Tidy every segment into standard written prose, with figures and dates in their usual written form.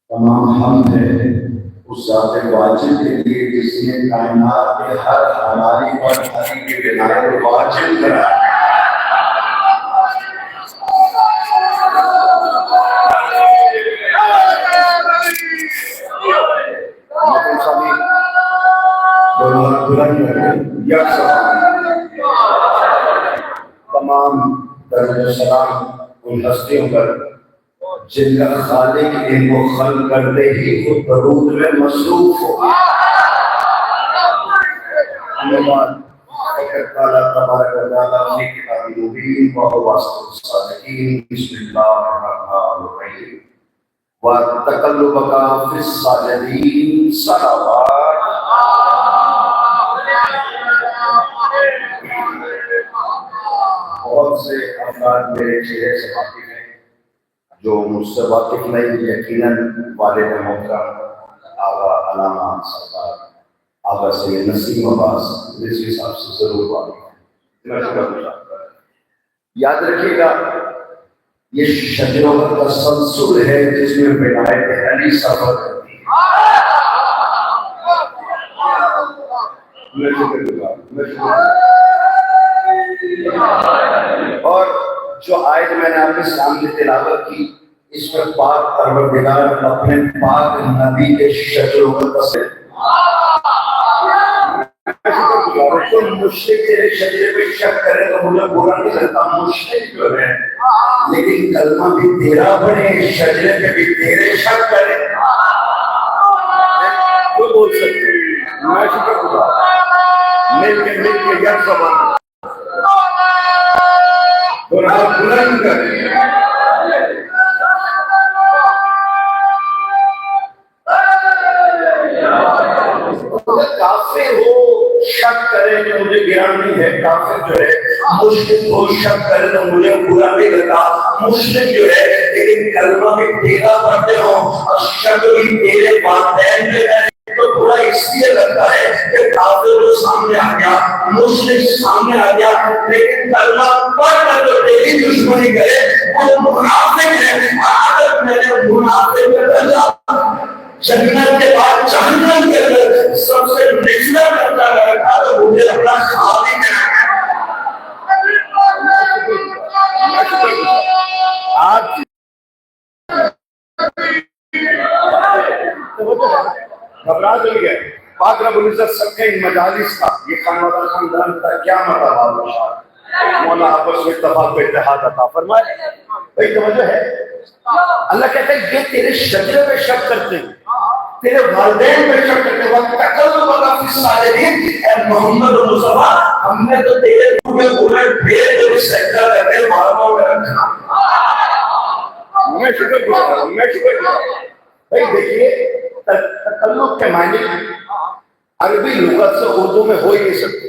تمام حمد ہے اس ذات واجب کے لیے جس نے کائنات کے ہر ہماری اور ہری کے بنائے واجب کرایا. تمام درجہ سلام ان ہستیوں پر جن کا خالق ان کو خلق کرتے ہی خود درود میں مصروف ہو. تعالیٰ تبارک و تعالیٰ اپنی کتاب مبین و واسطہ الصالحین بسم اللہ الرحمن الرحیم وتقلبک فی الساجدین صلوات. بہت سے افراد میرے چہرے سے واقف ہیں جو مجھ سے واقف نہیں. یقیناً والد محترم آغا علامہ سرکار آغا سید نسیم عباس رضوی صاحب سے ضرور واقف ہیں. یاد رکھیے گا یہ شجروں کا تسلسل ہے جس میں ولایت علی سفر کرتی ہے. اور جو آیت میں نے آپ کے سامنے تلاوت کی اس میں پاک پروردگار اپنے پاک نبی کے شجروں کا تسلسل. تم مشرک کے شجرے پہ شک کرے تو مجھے برا نہیں لگتا. مشرک جو ہے لیکن کلمہ بھی تیرا بنے شجرے پہ بھی تیرے شک کرے تو بول سکتے. میں شکر گزار مل کے یک زبان بلند کریں. کافر ہو شک کرے کہ مجھے گران نہیں ہے. کافر جو ہے مشرک ہو شک کرے تو مجھے برا نہیں لگتا. مشرک جو ہے لیکن کلمہ بھی تیرا پڑھتے ہو اور شک بھی تیرے والدین میں ہے تو برا اس لیے لگتا ہے کہ کافر جو سامنے آ گیا مشرک سامنے آ گیا لیکن کلمہ پڑھ کر جو تیری دشمنی کرے وہ منافق ہے. عادت میں نے منافق میں درجہ جنت کے بعد جہنم کے اندر سب سے نچلا کرتا رکھا تو مجھے اپنا خالی کرنا. آپ گھبرا تو گئے. پاک رب العزت سب کے مجالس کا یہ خاندان خاندان کا کیا مطلب مولا آپس میں اتفاق و اتحاد عطا فرمائے. بھائی توجہ ہے. اللہ کہتا ہے یہ تیرے شجرے پہ شک کرتے ہیں تیرے والدین پہ شک کرتے ہیں. وقت تقلبک فی الساجدین اے محمد مصطفیٰ ہم نے تو تیرے منہ میں بولے ڈھیر تیرے سجدہ کرنے معلوموں میں رکھا. میں شکر گزار ہوں. بھائی دیکھیے تکلف کے معنی عربی لغت سے اردو میں ہو ہی نہیں سکتے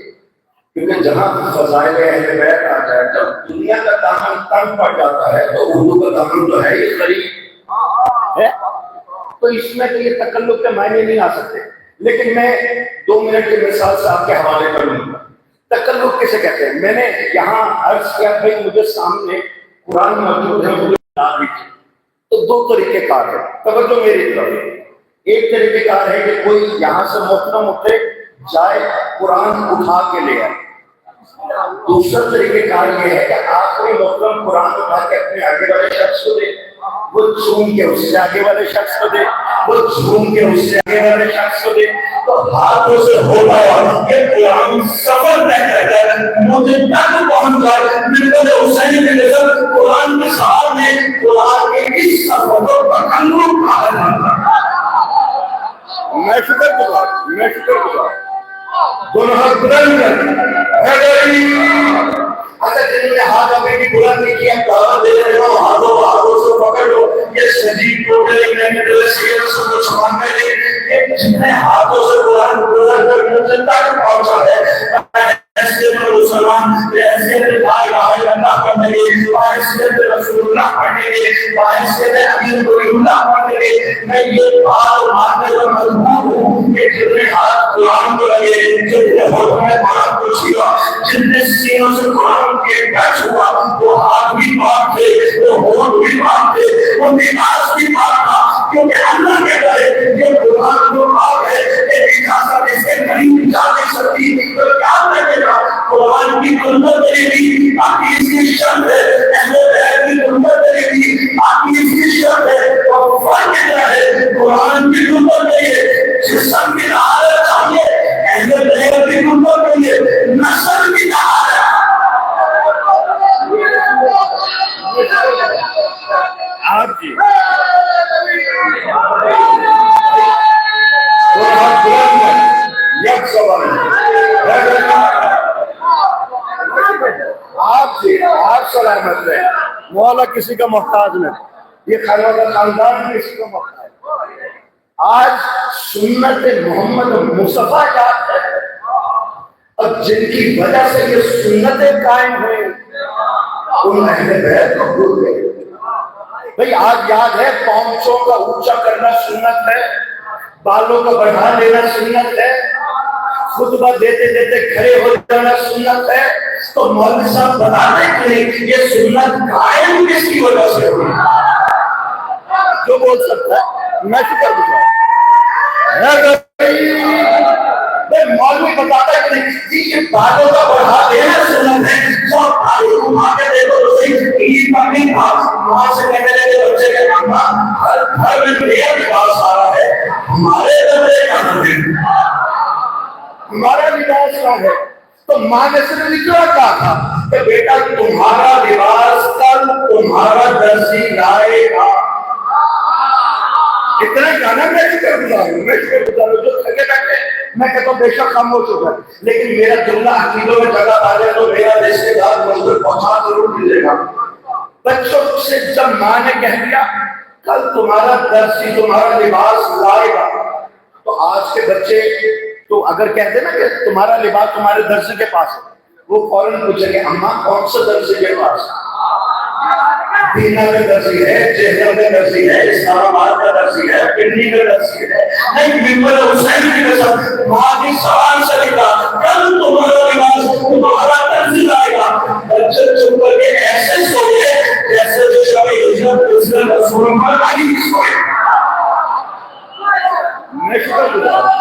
کیونکہ جہاں فضائل اہل بیت آ جائے جب دنیا کا دامن تنگ پڑ جاتا ہے تو اردو کا دامن تو ہے ہی قریب ہے تو اس میں تو یہ تکلف کے معنی نہیں آ سکتے. لیکن میں 2 منٹ کی مثال سے آپ کے حوالے کروں گا. تکلف کسے کہتے ہیں؟ میں نے یہاں عرض کیا بھائی مجھے سامنے قرآن موجود ہے مجھے تو 2 طریقے کار ہے. توجہ میری طرف. ایک طریقہ کار ہے کہ کوئی یہاں سے محترم اٹھے جائے قرآن اٹھا کے لے آئے. دوسرا طریقہ کار یہ ہے کہ آپ کوئی محترم قرآن اٹھا کے اپنے آگے والے شخص کو دے وہ جھوم کے اس سے آگے والے شخص کو دے وہ جھوم کے اس سے آگے والے شخص کو دے تو ہاتھوں سے ہوتا ہوا کہ قرآن سفر طے کر کر مجھے تک پہنچ جائے. ملت حسین کے نظر قرآن کے سامنے قرآن کے اس سفر کو تکلف کہا جاتا ہے. میں شکر گزار دونوں ہاتھ بلند کر اگر جنہوں نے ہاتھ اپنے کی بلند نہیں کیا کہاں دے رہے ہو ہاتھوں سے پکڑ لو. یہ شدید ٹوٹے میں سیل سے کچھ مانگنے لے جنہیں ہاتھوں سے بلند کر مجھے تک پہنچا ہے حیثیت مسلمان حیثیت لا الہ الا اللہ پڑھنے گے حیثیت رسول اللہ پڑھنے گے حیثیت امیر ولی اللہ پڑھنے گے. میں یہ بات ماننے کا مجبور ہوں کہ جتنے ہاتھ قرآن کو لگے جتنے ہاتھوں میں قرآن کو چھیا جتنے سینوں سے قرآن کے ٹچ ہوا وہ ہاتھ بھی پاک تھے وہ ہونٹ بھی پاک تھے وہ لباس بھی پاک تھا، کیونکہ اللہ کہتا ہے یہ قرآن جو پاک ہے یہ اجازت اس کے قریب جا نہیں سکتی، تو کیا لگے گا قرآن کی حرمت کرے گی، باقی اس کی شرط ہے اہل بیت کی حرمت کرے گی، باقی اس کی شرط ہے اور فرق کیا ہے قرآن کی حرمت نہیں ہے، جسم کی طہارت چاہیے، اہل بیت کی حرمت نہیں ہے، نسل کی طہارت۔ آپ جی یک سوال آپ جی آپ سلامت ہے، مولا کسی کا محتاج نہیں، یہ خانوالا خاندان کسی کا محتاج۔ آج سنت محمد مصطفیٰ یاد ہے، اور جن کی وجہ سے یہ سنتیں قائم ہوئیں ان اہل بیت کو بھول گئے۔ بھئی آج یاد ہے پاؤنچوں کا اونچا کرنا سنت ہے، بالوں کا بڑھا لینا سنت ہے، خطبہ دیتے دیتے کھڑے ہو جانا سنت ہے، تو مولوی صاحب بتانے کے لیے یہ سنت قائم کس کی وجہ سے ہوئی؟ جو بول سکتا ہے میں شکر گزار۔ مولوی بتاتا ہے کہ نہیں یہ بالوں کا بڑھا دینا سنت ہے، جو بالوں کو ماں کے دیکھو تو صحیح عید پر نہیں تھا، وہاں سے کہنے لگے بچے کے ماں ہر گھر میں نیا لباس آ رہا ہے، ہمارے گھر میں کہاں ہے ہمارا لباس کہاں ہے؟ تو ماں نے صرف اتنا کہا تھا کہ بیٹا تمہارا لباس کل تمہارا درزی لائے گا، اتنا جانا میں فکر گزاروں، میں فکر گزاروں جو تھکے بیٹھے میں کہتا ہوں بے شک خاموش ہو جائے، لیکن میرا جملہ عقیدوں میں جگہ آ جائے تو میرا رشتے دار مزدور پہنچا ضرور ملے گا۔ بچوں سے جب ماں نے کہہ دیا کل تمہارا درزی تمہارا لباس لائے گا، تو آج کے بچے تو اگر کہتے نا کہ تمہارا لباس تمہارے درزی کے پاس ہے، وہ فوراً پوچھیں گے اماں کون سے درزی کے پاس؟ دینا کا درزی ہے، جہنم کا درزی ہے، اسلام آباد کا درزی ہے، پنڈی کا درزی ہے، نہیں ممبر حسین کی قسم وہاں کی سوال سے لکھا کل تمہارا لباس تمہارا درزی لائے گا۔ بچے چپ کر کے ایسے سوئے جیسے جو شب ہجرت رسول اللہ علیہ سوئے۔ میں شکر گزار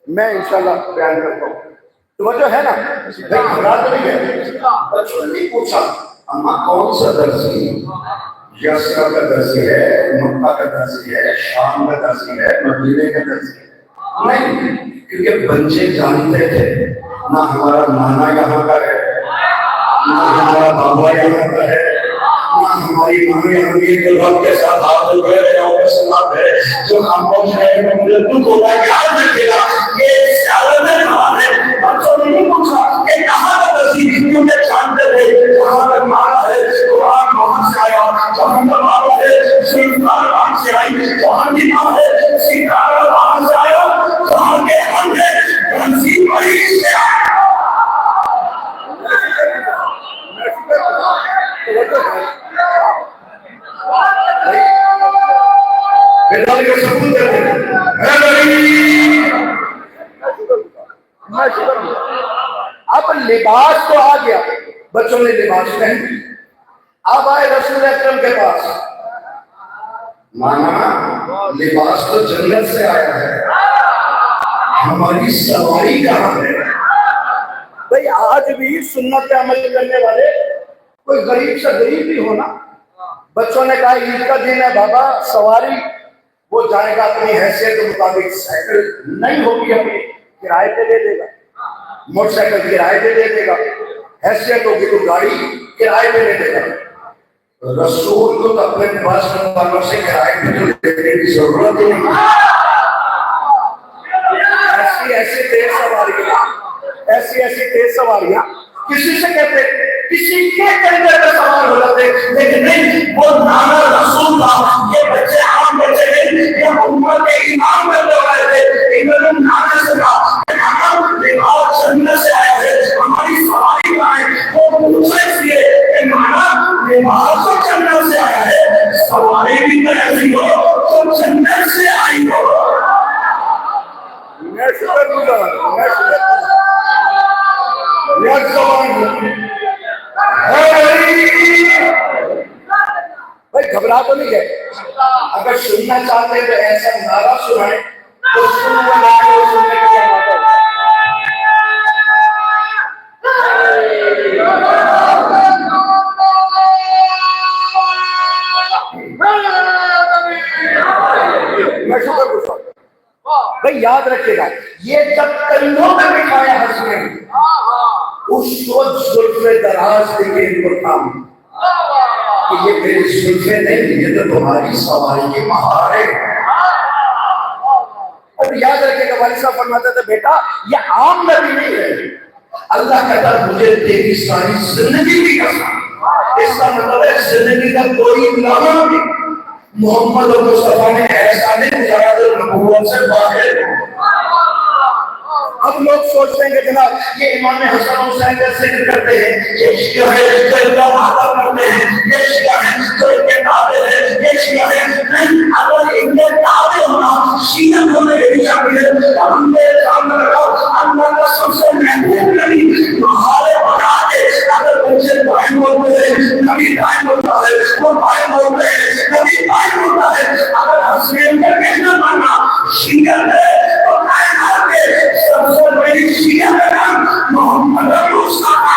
میں انشاءاللہ بیان کرتا ہوں۔ توجہ ہے نا، رات نہیں ہے، بچوں نے پوچھا اماں کون سا درزی؟ یسرا کا درزی ہے، مکہ کا درزی ہے، شام کا درزی ہے، مدینے کا درزی ہے؟ نہیں، کیونکہ بچے جانتے تھے نہ ہمارا نانا یہاں کا ہے، نہ ہمارا بابا یہاں کا ہے، نہ ہماری مامی امی کے لوگ کے ساتھ ہاتھ دھو رہے ہیں اور سلام ہے، جو خاموش ہے میں مجھے دکھ ہوتا ہے یاد رکھے گا یہ سیالت ہے ہمارے بچوں نے نہیں پوچھا کہ کہاں کا درزی، کیونکہ جانتے تھے جہاں تک مانا ہے قرآن وہاں سے آیا، جہاں کا مانا ہے سلطان وہاں سے آئی، جہاں کی ماں ہے ستارہ وہاں سے آیا، جہاں کے ہم ہے درزی وہی سے آیا۔ اب لباس تو آ گیا، بچوں نے لباس پہن لیا، اب آئے رسول اکرم کے پاس، مانا لباس تو جنت سے آیا ہے، ہماری سواری کہاں ہے؟ بھئی آج بھی سنت پہ عمل کرنے والے کوئی غریب سے غریب بھی ہونا، بچوں نے کہا عید کا دن ہے بابا سواری، وہ جائے گا اپنی حیثیت کے مطابق، سائیکل نہیں ہوگی اپنی کرائے پہ دے دے گا، موٹر سائیکل کرائے پہ دے دے گا، حیثیت ہوگی تو گاڑی کرائے پہ دے دے گا۔ رسول کو تو اپنے پاس والوں سے کرائے پہ دینے کی ضرورت نہیں، ایسی تیز سواریاں، ایسی تیز سواریاں کسی سے کہتے کسی کے کندھے پہ سوار ہو جاتے، لیکن نہیں وہ نانا رسول تھا. یہ بچے عام بچے نہیں, یہ امت کے امام بننے والے تھے. انہوں نے نانا سے کہا لباس جنت سے آیا ہے, ہماری سواری کہاں ہے؟ وہ پوچھے اس لیے کہ نانا لباس تو جنت سے آیا ہے, سواری بھی تو ایسی ہو تو جنت سے آئی ہو. میں شکر گزار, میں شکر بھائی گھبرا تو نہیں گئے. اگر سننا چاہتے ہیں تو ایسا نعرہ سنائیں تو سننے کے لیے آتا ہے. میں شکر گزار. بھائی یاد رکھے گا, یہ جب کندھوں میں بٹھایا حسین, اس وقت زلفیں دراز دیکھے ان کو تھام کہ یہ میری زلفیں نہیں, یہ تو تمہاری سواری کی مہار ہے. اور یاد رکھے گا, والد صاحب فرماتے تھے بیٹا یہ عام نبی نہیں ہے, اللہ کہتا مجھے تیری ساری زندگی بھی کرنا. اس کا مطلب ہے زندگی کا کوئی لمحہ بھی محمد اور مصطفیٰ نے ایسا نہیں گزارا جو نبوت سے باہر. اب لوگ سوچتے ہیں کہ جناب یہ امام حسن حسین کا ذکر کرتے ہیں, یہ شیعہ ہے جو ان کا وعدہ کرتے ہیں, یہ شیعہ ہے جو ان کے تابع ہے, یہ شیعہ ہے. اگر ان کے تابع ہونا شیعہ ہونے کے لیے ہم نے سامنے رکھا اللہ کا سب سے محبوب نبی مہارے بنا کے اگر بچے قائم ہوتے ہیں نبی قائم ہوتا ہے, وہ قائم ہوتے ہیں نبی قائم ہوتا ہے. اگر حسین کا کہنا مانا شیعہ ہے تو کائنات کے سب سے بڑی شیعہ کا نام محمد مصطفیٰ.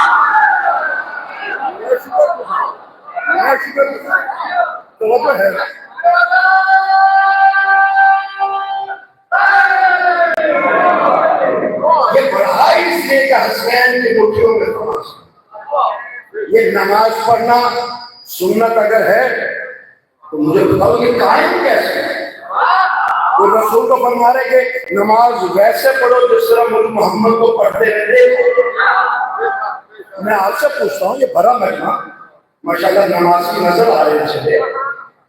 یہ بڑھائی اس لیے کہ حسین کی مٹھیوں میں تماش. یہ نماز پڑھنا سنت اگر ہے تو مجھے بتاؤ یہ قائم کیسے ہے؟ وہ رسول کو فرما رہے کہ نماز ویسے پڑھو جس طرح محمد کو پڑھتے رہتے. میں آپ سے پوچھتا ہوں, یہ بڑا مہینہ ماشاءاللہ نمازی نظر آ رہے تھے,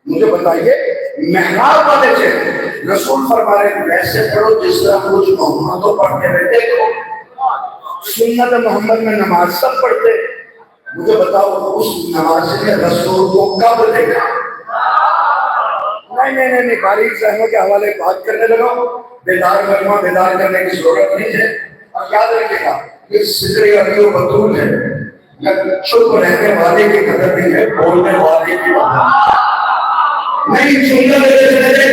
مجھے بتائیے محراب والے تھے, رسول فرما رہے کہ ویسے پڑھو جس طرح محمد کو پڑھتے رہتے. سنت محمد میں نماز سب پڑھتے. مجھے بتاؤ اس نماز نے رسول کو کب دیکھا؟ نہیں بارش ذہنوں کے حوالے بات کرنے لگا. بیدار کرنا, بیدار کرنے کی ضرورت نہیں ہے. اور یاد رکھے گا یہ سدر علی و بطول ہے, چپ رہنے والے کی قدر نہیں ہے, بولنے والے کی بات نہیں. سننے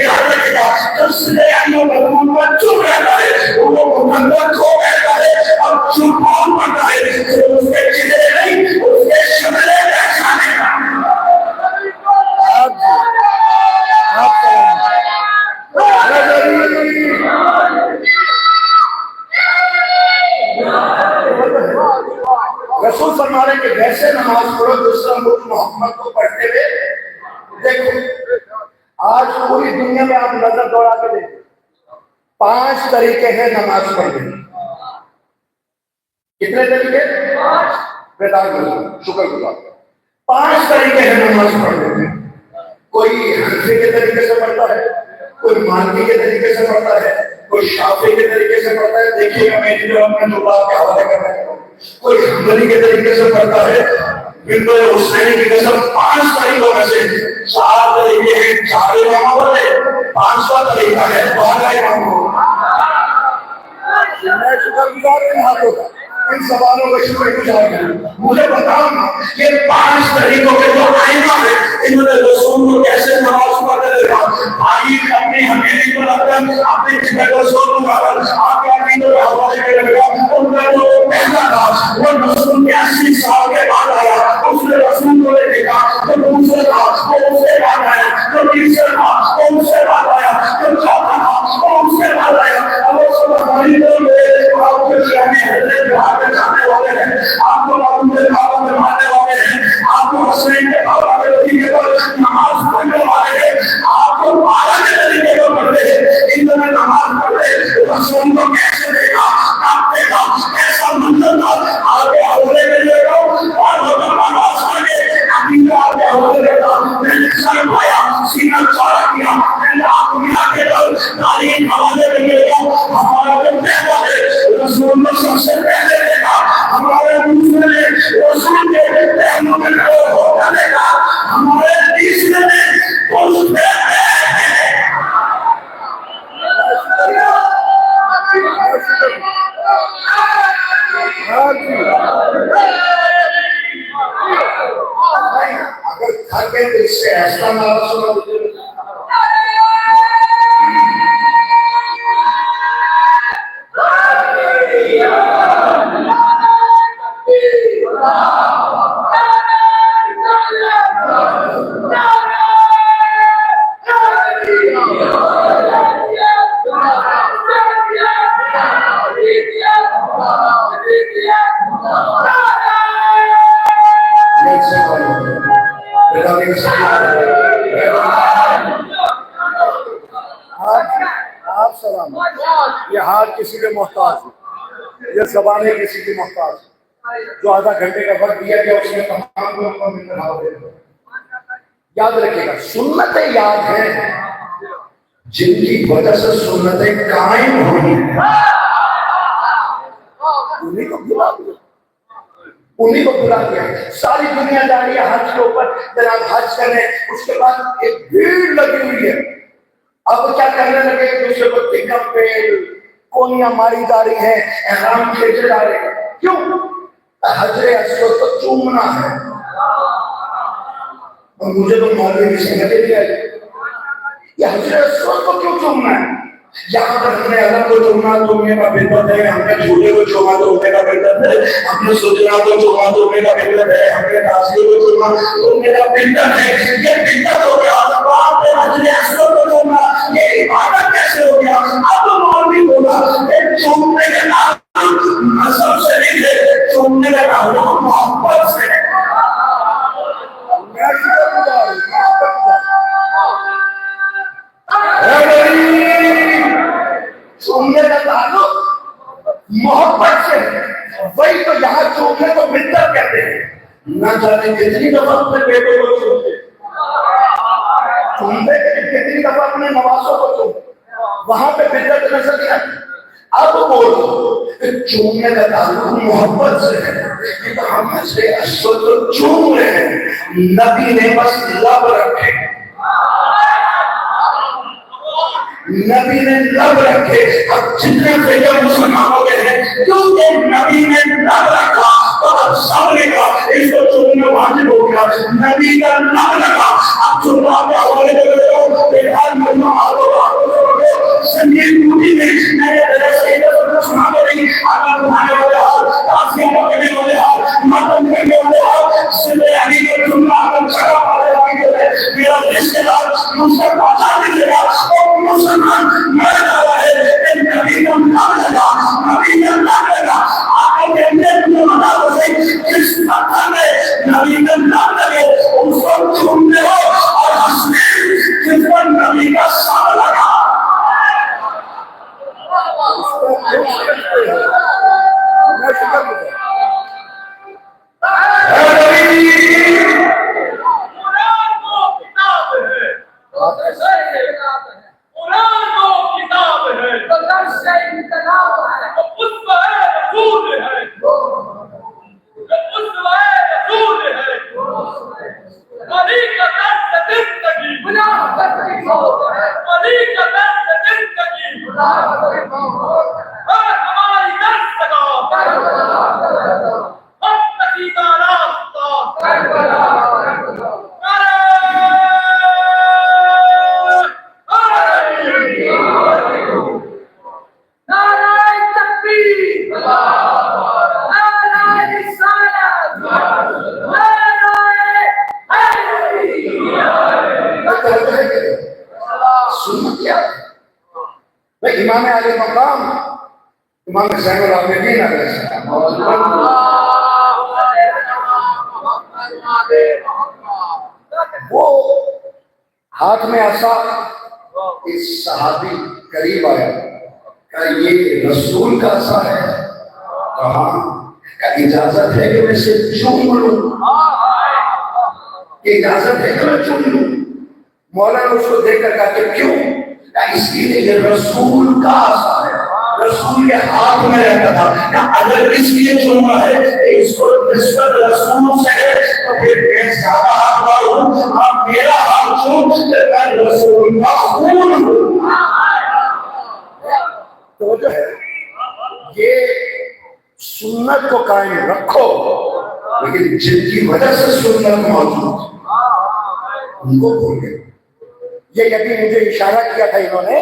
یاد رکھے گا تو سدر علی و بطول پر چپ رہتا ہے, وہ محمد کو کہتا ہے اور چپ کون پڑتا ہے, اس کے چہرے نہیں اس کے شملے پہچانے کا. رسول فرما رہے کہ ویسے نماز پڑھو جس طرح محمد کو پڑھتے ہوئے. دیکھو آج پوری دنیا میں آپ نظر دوڑا کے دیکھیں, 5 طریقے ہیں نماز پڑھنے. کتنے طریقے؟ بیدار کرنا, شکر گزار. 5 طریقے ہیں نماز پڑھنے میں. کوئی حنفی کے طریقے سے پڑھتا ہے, کوئی مالکی کے طریقے سے پڑھتا ہے, کوئی شافعی کے طریقے سے پڑھتا ہے. دیکھیے گا میری جو اپنے کے حوالے کر رہے ہیں. کوئی حنبلی کے طریقے سے پڑھتا ہے, بنت حسینی کی قسم 5 طریقوں میں سے 4 طریقے ہیں. 4 اماموں والے 5واں طریقہ ہے 12 اماموں. میں شکر گزار ہوں ہاتھوں کا, ان سوالوں کا شکر گزار ہوں. مجھے بتاؤ نا یہ 5 طریقوں کے جو ائمہ ہیں انہوں نے رسول کو کیسے نماز پڑھتے تھے. آئیے اپنی حقیقی کو رکھ کر اپنی جگہ کو سوچ لوں گا. آپ کے عقیدے کے حوالے کے لگا ان کا جو پہلا تھا وہ رسول کے 80 سال کے بعد آیا. اس نے رسول کو دیکھا تو دوسرے تھا وہ اس کے بعد آیا, تو تیسرے تھا وہ اس کے بعد آیا, تو چوتھا تھا وہ اس کے بعد آیا. اب وہ سب ہماری لوگ آپ کے شہری حضرت کے ہاتھ میں جانے والے ہیں, آپ کو معلوم ہے کعبہ میں ماننے والے ہیں, آپ کو حسین کے سر پایا سینہ چوڑا کیا اللہ دنیا کے لوگ تعلیم حوالے میں لے گا ہمارا دن دیکھا ہے رسول اللہ سب سے پہلے دے گا ہمارے دوسرے رسول کے پہلوں میں لوگ ہوتا دے گا ہمارے تیسرے میں اس میں اگر تھکے تو اس سے ایسا نہ سنا یہ ہاتھ کسی کے محتاج ہے یہ زبانیں کسی کی محتاج ہے جو آدھا گھنٹے کا وقت دیا گیا اس میں تمام لوگوں کو یاد رکھے گا سنتیں یاد ہیں جن کی وجہ سے سنتیں قائم ہوئی انہیں کو بلا دیا ساری دنیا جا رہی ہے حج کے اوپر جناب حج کرنے اس کے بعد ایک بھیڑ لگی ہوئی ہے اب کیا کرنے لگے دوسرے کو ٹکٹ پہ کونیاں ماری جا رہی ہیں احرام کھینچے جا رہے ہیں کیوں حجر اسود کو چومنا ہے اور مجھے تو مولوی کی سمجھ نہیں آئی یہ حجر اسود کو کیوں چومنا ہے یہاں پر ہم نے اللہ کو چومنا چومنے کا بدعت ہے ہم نے جھولے کو چوما چومنے کا بدعت ہے ہم نے سجنا کو چوما چومنے کا بدعت ہے ہم نے ناصیے کو چوما چومنے کا بدعت ہے یہ بدعت ہو گیا آپ نے حجر اسود کو چومنا یہ عبادت کیسے ہو گیا اب مولوی بولا کہ چومنے کے نام نسب سے نہیں ہے چومنے کا نام محبت سے چومنے کا تعلق محبت سے وہی تو یہاں چومنے کو بدعت کہتے ہیں نہ جانے کتنی دفعہ اپنے بیٹے کو چومتے کتنی دفعہ اپنے نوازوں کو چومتے وہاں پہ بدعت نظر نہیں آتی اب بولو چومنے کا تعلق محبت سے ہے کہ تو ہم حجر اسود کو چوم رہے ہیں نبی نے بس لب رکھے نبی نے لب رکھے اب جتنے فیض مسلمانوں کے ہیں کیونکہ نبی نے لب رکھا تو اب سب نے کہا اس کو چومنا واجب ہو گیا نبی کا لب رکھا اب چومنا کے حوالے دے رہے ہو بہار ملنا سنگیت موٹی میں میرے درس سے سنا دے رہی آگا تمہارے والے حال تاثیر پکڑنے والے حال مطلب کرنے والے حال سلے علی کے چومنا اگر چھڑا پالے والی ہے میرا رشتے دار مجھ سے پہنچا دیجیے گا اور مسلمان مر رہا ہے لیکن نبی کا نام لگا نبی کا نام لگا آگے کہنے میں مدد سے جس پتھر میں نبی کا نام لگے اس کو چومنے ہو اور ہنسنے جس پر نبی کا ساتھ لگا امام علی مقام امام زین العابدین علیہ السلام وہ ہاتھ میں عصا اس صحابی قریب آیا کہ یہ رسول کا عصا ہے کہاں کا اجازت ہے کہ میں اسے چوم لوں کہ اجازت ہے کہ میں چوم لوں مولانا اس کو دیکھ کر کہا کہ کیوں؟ اس لیے یہ رسول کا آسا ہے، رسول کے ہاتھ میں رہتا تھا، کہ اگر اس لیے چننا ہے کہ اس کو نسبت رسول سے ہے تو پھر میں زیادہ حق ہوں، آپ میرا حق چھوڑ کہ میں رسول کا خون ہوں۔ تو جو ہے یہ سنت کو قائم رکھو، لیکن جن کی وجہ سے سنت موجود ان کو بھول گئے۔ یہ ابھی مجھے اشارہ کیا تھا انہوں نے،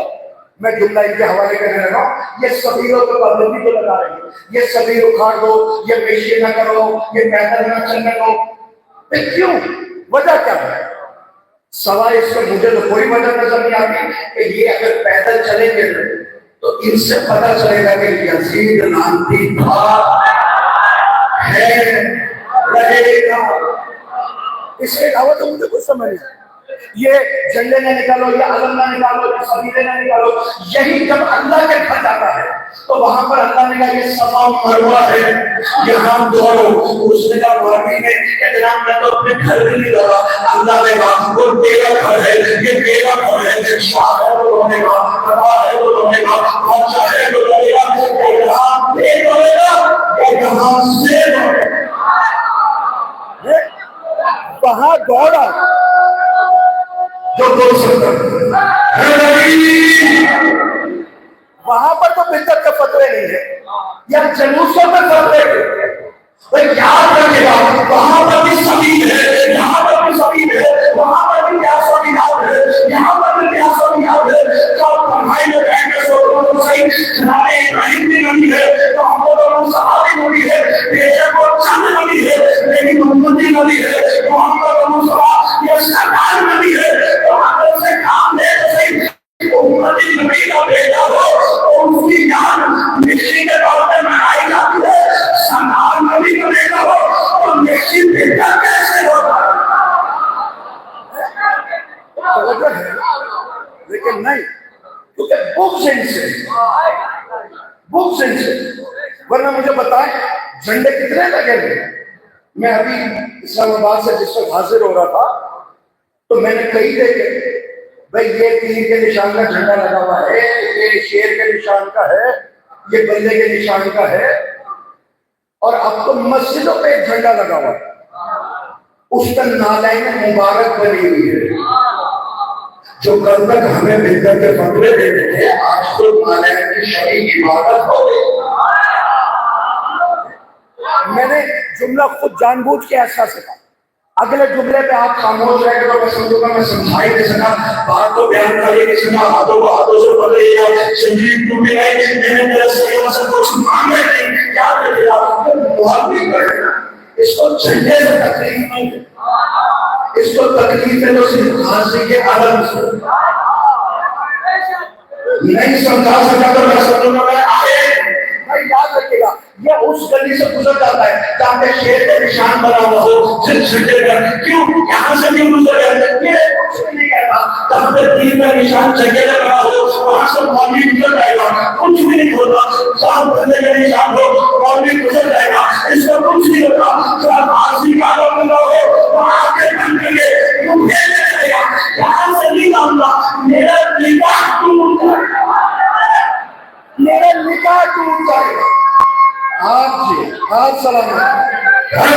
میں جملہ ان کے حوالے کرنے لگا ہوں، یہ سبیلوں کو پابندی کو لگا رہی ہے، یہ سبیل اکھاڑ دو، یہ پیشے نہ کرو، یہ پیدل نہ چلنے دو۔ کیوں؟ وجہ کیا ہے؟ سوائے اس سے مجھے تو کوئی وجہ نظر نہیں آتی کہ یہ اگر پیدل چلیں گے تو ان سے پتہ چلے گا کہ یزید لعنتی تھا، ہے، رہے گا۔ اس کے علاوہ تو مجھے کچھ سمجھ نہیں۔ یہ جھنڈے نہ نکالو، یہ علم نہ نکالو، یہ صدیقے نہ نکالو، یہی جب اللہ کے گھر جاتا ہے تو وہاں پر اللہ نے کہا یہ صفا و مروہ ہے، یہاں دوڑو۔ اس نے کہا مروی نے کہ جناب میں تو اپنے گھر میں نہیں دوڑا۔ اللہ نے کہا وہ تیرا گھر ہے، یہ میرا گھر ہے، شاہ ہے وہ رونے گا، خدا ہے وہ رونے گا، بادشاہ ہے وہ رونے گا، یہاں پہ رونے گا، یہاں سے رونے گا۔ وہاں دوڑا جو دوڑ سکتا وہاں پر تو بدعت کے فتوے نہیں ہے یا جلوسوں میں فتوے ہیں۔ یاد رکھے گا وہاں پر بھی سبیل ہے، یہاں پر بھی سبیل ہے، وہاں پر بھی پیاس و نیاز ہے، یہاں پر بھی پیاس و نیاز ہے۔ تو پڑھائی میں بیٹھ کے سوچو تو صحیح، جناب ابراہیم بھی نبی ہے تو ہم کو صحابی نبی ہے، بیٹے کو چند نبی ہے، لیکن محمدی نبی ہے، محمد مصطفیٰ یہ سرکار نبی ہے۔ تو ہم سے کام لے تو صحیح، محمدی نبی کا بیٹا ہو تو اس کی جان مٹی کے طور پہ منائی جاتی ہے، سرکار نبی کا بیٹا ہو تو مٹی بیٹا کیسے ہوگا؟ لیکن نہیں، کیونکہ بغض ان سے ورنہ مجھے بتائیں جھنڈے کتنے لگے گے؟ میں ابھی اسلام آباد سے جس وقت حاضر ہو رہا تھا تو میں نے کئی دیکھے، بھائی یہ تیر کے نشان کا جھنڈا لگا ہوا ہے، یہ شیر کے نشان کا ہے، یہ بندے کے نشان کا ہے، اور اب تو مسجدوں پہ ایک جھنڈا لگا ہوا ہے، اس کا نالین مبارک بنی ہوئی ہے۔ جو کل تک ہمیں بدعت کے فتوے دیتے تھے آج تو نالین کی شرعی عبادت ہو گئی۔ میں نے جملہ خود جان بوجھ کے ایسا سے کہا، اگلے جملے پہ آپ خاموش رہے گا تو میں سمجھوں گا میں سمجھائی نہیں سکا، بات تو بیان کر نہیں سکا، ہاتھوں کو ہاتھوں سے پکڑ لیا، سنجید ٹوٹے گئے، میں نے میرے سیوا سے کچھ مانگے نہیں، کیا کرے گا؟ محبت کرے گا۔ اس کو جھنڈے سے تکلیف نہیں ہے، اس کو تکلیف ہے تو صرف خاصی کے عالم سے نہیں سمجھا سکا تو میں سمجھوں گا میں آئے۔ بھائی یاد رکھے گا یہ اس گلی سے گزر جاتا ہے جہاں پہ شیر کے نشان بنا ہوا ہو، جھنڈے کا کیوں یہاں سے کیوں گزر جاتا ہے؟ یہ کچھ نہیں کہتا، جہاں پہ تیر کا نشان جگہ لگا ہو وہاں سے مولوی گزر جائے گا، کچھ بھی نہیں ہوتا۔ جہاں بندے کا نشان ہو مولوی گزر جائے گا، اس کا کچھ نہیں ہوتا۔ جہاں آرسی کا بندہ ہو وہاں کے بندے کیوں پھیلنے چلے گا؟ یہاں سے نہیں جاؤں گا، میرا نکاح ٹوٹ جائے گا، میرا نکاح ٹوٹ جائے گا۔ آپ جی آپ سلام اب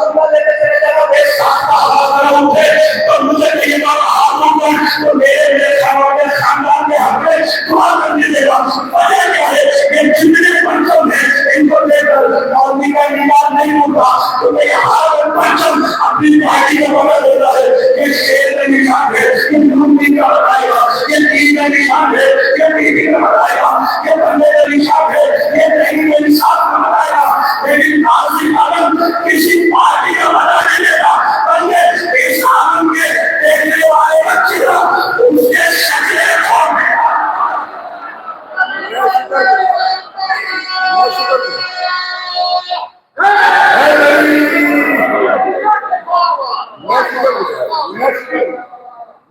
اللہ لے کے چلے جانا بے ساتھ کا حوالہ کروں گے تو مجھے نہیں مارا ہاتھوں کو تو میرے خاندان کے حق میں دعا کرنے دے گا۔ وجہ کیا ہے؟ یہ جتنے پرچم ہیں ان کو لے کر اور نکاح نماز نہیں ہوتا تو میں ہر پرچم اپنی پارٹی کا بنا دیتا ہے۔ یہ شیر کا نشان ہے، یہ نمبی کا بنائے گا، یہ دین کا نشان ہے، یہ بیوی کا بنائے گا، یہ بندے کا نشان ہے، یہ نہیں کا نشان کا بنائے گا۔ لیکن نازی عالم کسی پارٹی کا بنا نہیں دے گا، بلکہ اس عالم کے دیکھنے والے بچے گا اس کے شکلیں کھول دے گا۔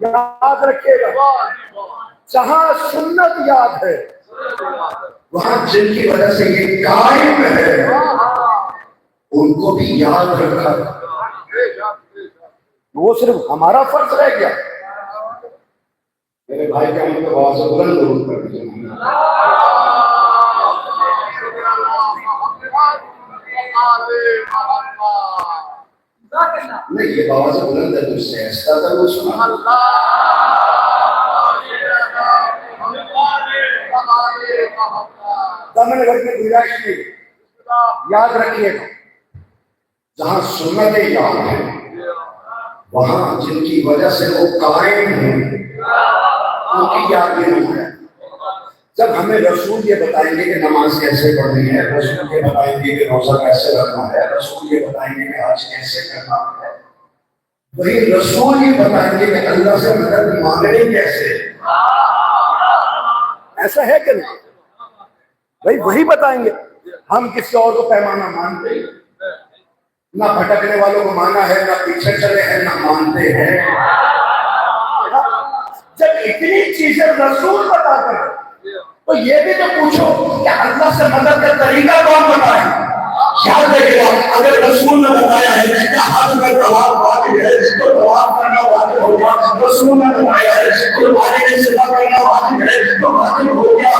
یاد رکھیے گا جہاں سنت یاد ہے وہاں جن کی وجہ سے یہ قائم ہے ان کو بھی یاد رکھا۔ وہ صرف ہمارا فرض رہ گیا. میرے بھائی کا ہم کو آواز بلند ضرور کر دیجیے. نہیں یہ آواز بلند ہے تو اس سے ایسا تھا وہ سنا. میں گھر میں گنجائش کی یاد رکھیے گا جہاں سنتیں یاد ہیں وہاں جن کی وجہ سے وہ قائم ہیں ان کی یاد نہیں ہے. جب ہمیں رسول یہ بتائیں گے کہ نماز کیسے پڑھنی ہے, رسول یہ بتائیں گے کہ روزہ کیسے رکھنا ہے, رسول یہ بتائیں گے کہ حج کیسے کرنا ہے, وہی رسول یہ بتائیں گے کہ اللہ سے مدد مانگنی کیسے. ایسا ہے کہ نہیں بھائی؟ وہی بتائیں گے. ہم کسی اور کو پیمانہ مانتے ہیں؟ نہ بھٹکنے والوں کو مانا ہے, نہ پیچھے چلے ہیں, نہ مانتے ہیں. جب اتنی چیزیں رسول بتاتے ہیں تو یہ بھی تو پوچھو کہ اللہ سے مدد کا طریقہ کون بتائے. یاد رکھے گا اگر رسول نے بتایا ہے کہ حج میں طواف واجب ہے تو طواف کرنا واجب ہو گیا. رسول نے بتایا ہے کہ والدین سے صلہ کرنا واجب ہے تو واجب ہو گیا.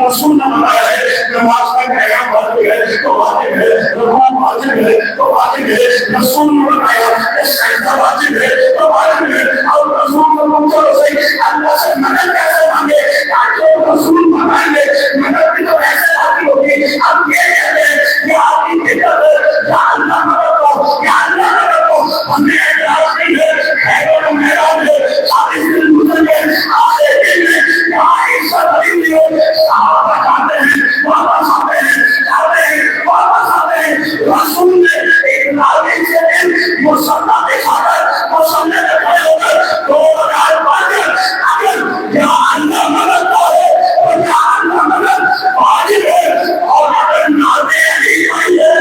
رسول نے بتایا ہے نماز کا قیام واجب ہے تو واجب ہے, رکوع واجب ہے تو واجب ہے. رسول نے بتایا کہ سجدہ واجب ہے تو واجب ہے. اور رسول نے پوچھا صحیح اللہ سے مدد کیسے مانگے, تاکہ رسول بتائیں گے مدد بھی تو ایسے حاصل ہوگی. اب یہ کہتے ہیں کہ آپ کی فکر ہے یا اللہ مدد کو, یا اللہ مدد کو. ہمیں اعتراض نہیں ہے, خیر و میران ہے, 40 دن گزر گئے, آخر دن میں یہاں عیسیٰ بڑی ہوئی ہے, صحابہ جاتے ہیں واپس آتے ہیں, جاتے ہیں واپس آتے ہیں. رسول نے ایک ناوی سے دن مسلح دکھا کر مسلح میں کھڑے ہو کر 2000 پڑھ کر اگر یا اللہ مدد کا ہے اور یا اللہ مدد واجب ہے اور اگر ناوی نہیں آئی ہے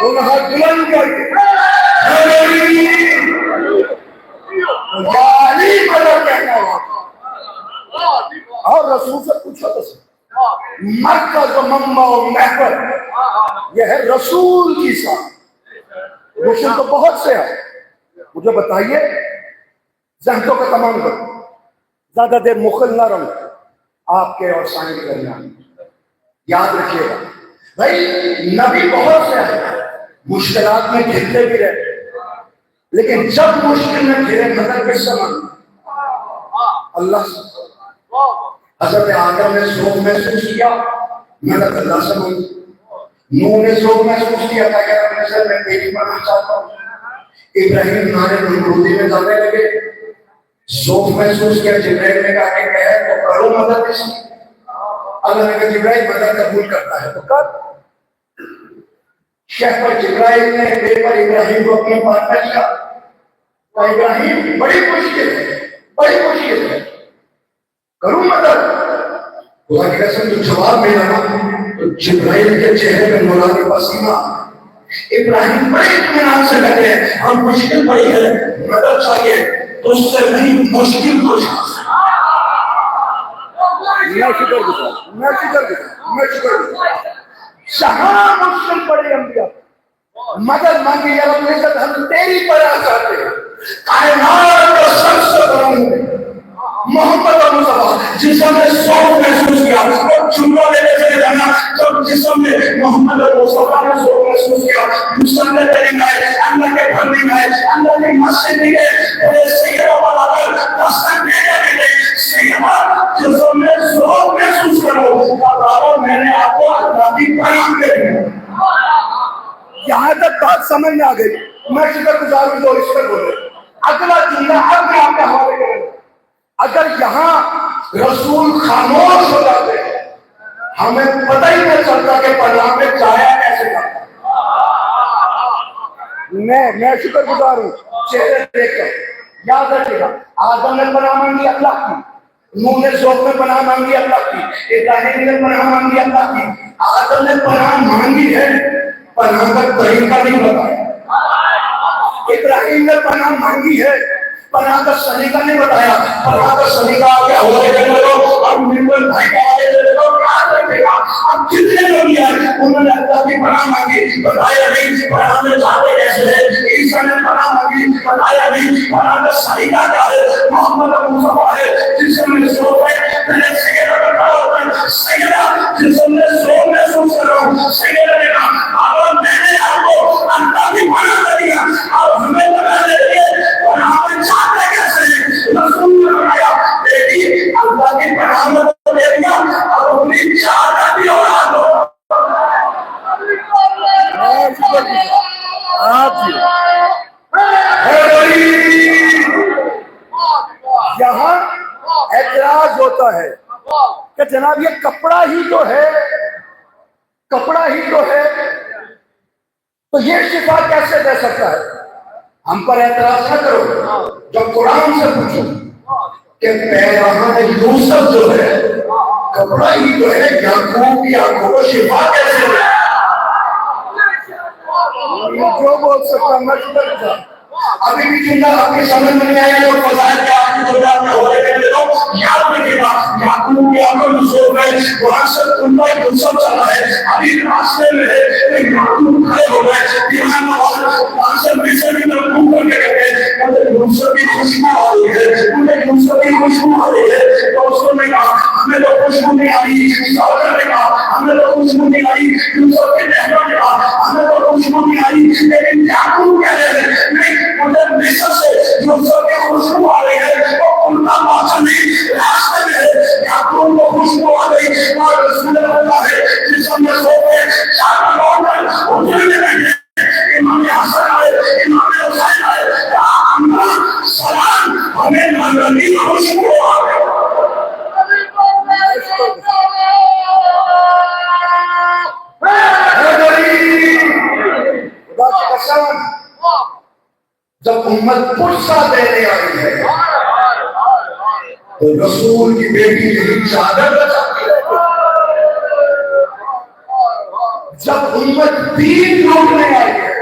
دونوں ہاتھ بلند کر کے والی مدد کہنا ہوگا. اور رسول سے پوچھو تو مرکز و منبع و محور یہ ہے رسول کی ساتھ. مشکل تو بہت سے ہیں, مجھے بتائیے ذہنوں کا تمام کر زیادہ دیر مخل نہ رہوں آپ کے اور سائن کے درمیان. یاد رکھیے گا بھائی نبی بہت سے ہیں مشکلات میں گھرتے بھی رہے, لیکن جب مشکل میں گھرے مدد کس سے مانگے؟ اللہ سے. حضرت آدم نے ذوق محسوس کیا, مدد اللہ سے مانگی. نوح نے ذوق محسوس کیا تھا کہ اپنے سر میں تیری بننا چاہتا ہوں. ابراہیم نارے نمرودی میں جانے لگے, ذوق محسوس کیا, جبرائیل نے کہا کہ کہے تو کرو مدد اس کی. اللہ نے کہا جبرائیل مدد قبول کرتا ہے تو کر. شیخ پر جبرائیل نے بے پر ابراہیم کو اپنے پاس میں لیا. ابراہیم بڑی مشکل ہے, بڑی مشکل ہے, کروں مدد. خدا کی قسم جو جواب ملا نا تو جبرائیل کے چہرے میں نورانی پسینہ. ابراہیم بڑے اطمینان سے کہتے ہیں ہم مشکل پڑی ہے مدد چاہیے تو اس سے نہیں مشکل کو جہاں مشکل پڑے انبیاء مدد مانگی یا رب العزت ہم تیری پناہ چاہتے ہیں. کائنات کا سب سے بڑا محمد مصطفیٰ جسم نے ذوق محسوس کیا اور جملوں نے جیسے جانا جب جسم نے محمد مصطفیٰ نے ذوق محسوس کیا مسلم کریں گے اللہ کے گھر میں گئے اللہ کے مسجد میں گئے سیدہ والا کر دستک دے گئے سیدہ جسم نے ذوق محسوس کرو اور میں نے آپ کو اللہ کی پناہ دے دی. یہاں تک بات سمجھ میں آ گئی. میں شکر گزار ہوں جو اس پر بولے. اگلا جملہ اب میں آپ کے حوالے کروں. اگر یہاں رسول خاموش ہو جاتے ہمیں پتہ ہی نہیں چلتا کہ پناہ میں چایا کیسے کرتا. میں شکر گزار ہوں چہرے دیکھ کر. یاد رکھے گا آدم نے پناہ مانگی اللہ کی, نوح نے ذوق میں پناہ مانگی اللہ کی, ابراہیم نے پناہ مانگی اللہ کی. آدم نے پناہ مانگی ہے, پناہ کا طریقہ نہیں بتایا. ابراہیم نے پناہ مانگی ہے, پناہ کا سلیقہ نہیں بتایا. پناہ کا سلیقہ کیا ہو رہے ہیں لوگ اور ممبر بھائی کا آگے لے لو. رکھے گا. اب جتنے لوگ ہیں انہوں نے اللہ کی پناہ مانگی, بتایا نہیں پناہ میں جاتے کیسے ہے. عیسیٰ نے پناہ مانگی, بتایا نہیں پناہ کا طریقہ کیا ہے. محمد مصطفیٰ ہے جسم میں سو ہے, میں سیدہ کا کہا ہوتا ہے سیدہ جسم میں سو محسوس کر رہا ہوں. سیدہ نے کہا آبا میں نے آپ کو اللہ کی پناہ کر دیا, اب ہمیں بتا دے پناہ میں جاتے کیسے ہیں. رسول نے بتایا بیٹی اللہ کی پناہ میں تو دے دیا, اب اپنی چادر بھی اڑا دو. یہاں اعتراض ہوتا ہے کہ جناب یہ کپڑا ہی تو ہے, کپڑا ہی تو ہے, تو یہ شفا کیسے دے سکتا ہے. ہم پر اعتراض نہ کرو, جب قرآن سے پوچھو کہ پیغمبر یوسف جو ہے کپڑا ہی تو ہے, یعقوب کی آنکھوں کو شفا کیسے دے. جو بول سکتا میں ابھی بھی چنتا آپ کی سمجھ میں نہیں آیا اور فضائل کے آپ کی وجہ میں ہو رہے ہیں. تو یاد رکھیے گا یعقوب کی آنکھوں میں سو گئے, وہاں سے تنبا یوسف چلا ہے, ابھی راستے میں ہے یعقوب کھڑے ہو گئے, وہاں سے مصر کی طرف منہ کر کے کہتے ہیں مجھے یوسف کی خوشبو آ رہی ہے, مجھے یوسف کی خوشبو آ رہی ہے. دوستوں نے کہا ہمیں تو خوشبو نہیں آئی, سہوتر نے کہا ہمیں تو خوشبو نہیں آئی, یوسف کے بہنوں نے کہا ہمیں تو خوشبو نہیں آئی, لیکن یعقوب کہہ رہے ہیں نہیں مجھے مصر سے یوسف کی خوشبو آ رہی ہے. وہ ان کا موسم نہیں راستے میں ہے, یعقوب کو خوشبو آ گئی اور رسول اللہ ہے جسم میں سو گئے, چار لوگ حضور میں بیٹھے, امام حسن آئے, امام حسین آئے, کہا سلام ہمیں مغربی خوشبو آ گئی. جب امت پرسہ دینے آئی ہے تو رسول کی بیٹی کی چادر بچاتی ہے. جب امت دین لوٹنے آئی ہے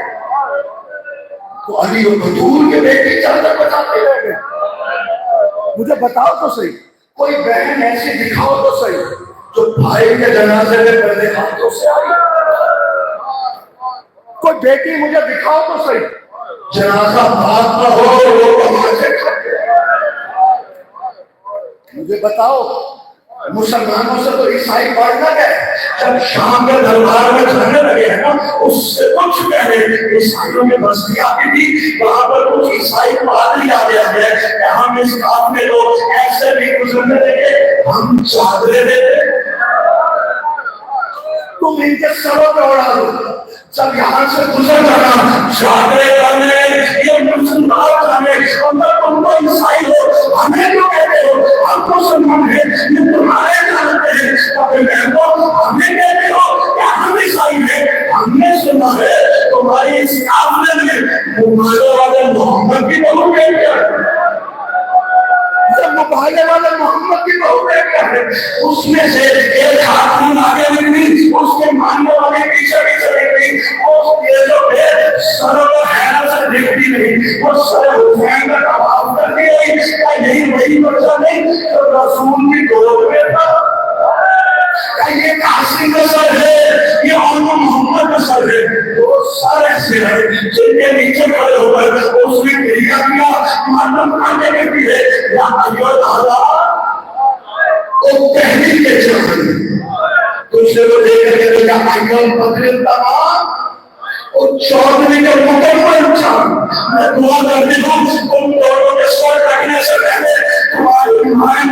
تو علی و بطول کے بیٹی چادر بچاتے رہ گئے. مجھے بتاؤ تو صحیح, کوئی بہن ایسی دکھاؤ تو صحیح جو بھائی کے جنازے میں پردے ہاتھوں سے آئی. کوئی بیٹی مجھے دکھاؤ تو صحیح جنازہ بات نہ ہو وہ تماشے کھاتے. مجھے بتاؤ مسلمانوں سے تو عیسائی بڑھنا گئے, جب شام کے دربار میں جانے لگے ہیں نا اس سے کچھ پہلے عیسائیوں میں بستی آتی تھی, وہاں پر کچھ عیسائی پادری آ گیا ہے کہ ہم اس کام میں لوگ ایسے بھی گزرنے لگے, ہم چادریں دیتے تم ان کے سروں پہ اڑا دو. جب یہاں سے گزر جانا چادریں کرنے یہ مسلمان جانے اندر تم تو عیسائی ہو, ہمیں کیوں کہتے ہو, ہم تو مسلمان ہیں, یہ تمہارے جانتے ہیں, ہمیں کہتے ہو کہ ہم عیسائی ہیں. ہم نے سنا ہے تمہاری اس قافلے میں مبالغے والے محمد کی بہو بیٹی ہے. مبالغے والے محمد کی بہو بیٹی ہے, اس میں سے ایک خاتون آگے نکلی, اس کے ماننے والے پیچھے پیچھے نکلی, یہ جو ہے سر و حیرت سے دیکھتی نہیں, وہ سر حسین کا کباب کرتی رہی, یہی وہی بچہ نہیں تو رسول کی گود میں تھا. یہ قاسم کا سر ہے, یہ علم محمد کا سر ہے. وہ سر ایسے ہے جن کے نیچے کھڑے ہو کر اس نے کیا کیا معلوم کرنے کے لیے یا وہ تحریر کے چاہیے کچھ لوگ دیکھ کے تو یا بدل تمام اور چودھری کا مکمل چاند. میں دعا کرتی ہوں تم دونوں کے سر رکھنے سے پہلے تمہاری مائیں